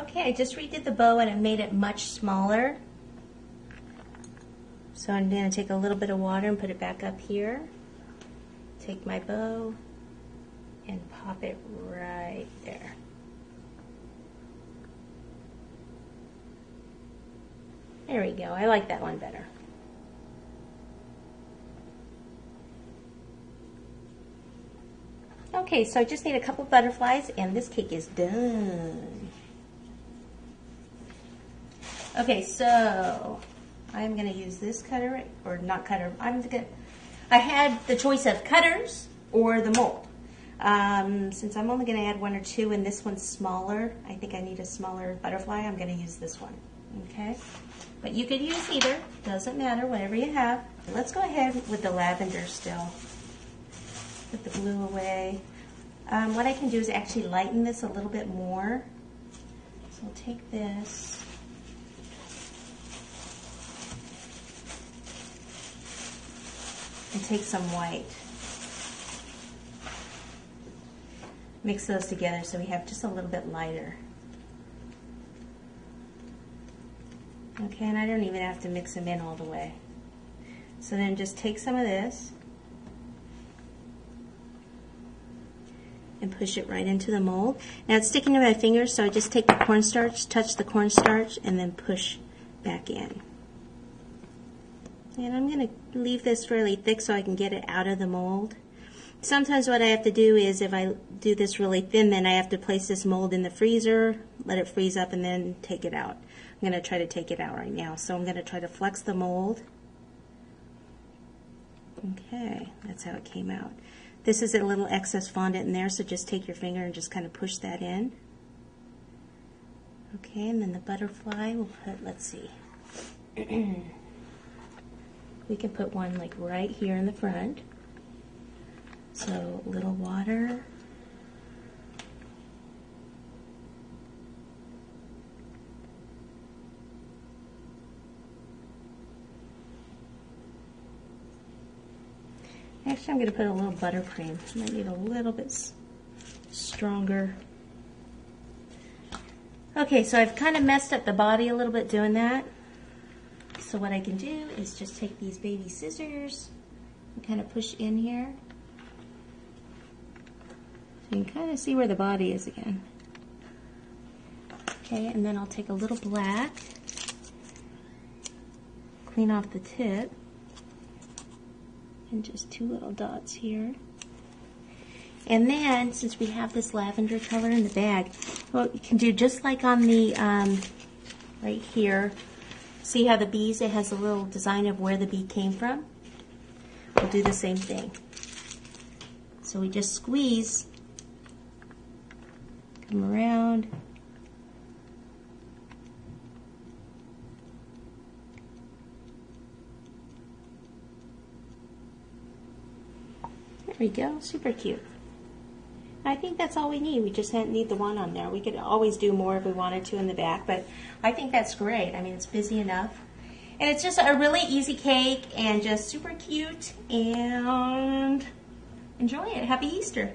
Okay, I just redid the bow and I made it much smaller. So I'm going to take a little bit of water and put it back up here. Take my bow and pop it right there. There we go. I like that one better. Okay, so I just need a couple butterflies and this cake is done. Okay, so I'm going to use this cutter, or not cutter. I had the choice of cutters or the mold. Since I'm only going to add one or two and this one's smaller, I think I need a smaller butterfly, I'm going to use this one. Okay? But you could use either. Doesn't matter, whatever you have. Let's go ahead with the lavender still. Put the blue away. What I can do is actually lighten this a little bit more. So I'll take this. And take some white. Mix those together so we have just a little bit lighter. Okay, and I don't even have to mix them in all the way. So then just take some of this and push it right into the mold. Now it's sticking to my fingers, so I just take the cornstarch, touch the cornstarch, and then push back in. And I'm going to leave this fairly thick so I can get it out of the mold. Sometimes what I have to do is, if I do this really thin, then I have to place this mold in the freezer, let it freeze up, and then take it out. I'm going to try to take it out right now. So I'm going to try to flex the mold. Okay, that's how it came out. This is a little excess fondant in there, so just take your finger and just kind of push that in. Okay, and then the butterfly, we'll put, let's see. We can put one like right here in the front. So a little water. Actually, I'm going to put a little buttercream. Might need a little bit stronger. Okay, so I've kind of messed up the body a little bit doing that. So what I can do is just take these baby scissors and kind of push in here. So you can kind of see where the body is again. Okay, and then I'll take a little black, clean off the tip, and just two little dots here. And then, since we have this lavender color in the bag, what you can do, just like on the, right here, see how the bees, it has a little design of where the bee came from? We'll do the same thing. So we just squeeze, come around, there we go, super cute. I think that's all we need. We just need the one on there. We could always do more if we wanted to in the back, but I think that's great. I mean, it's busy enough. And it's just a really easy cake and just super cute, and enjoy it. Happy Easter.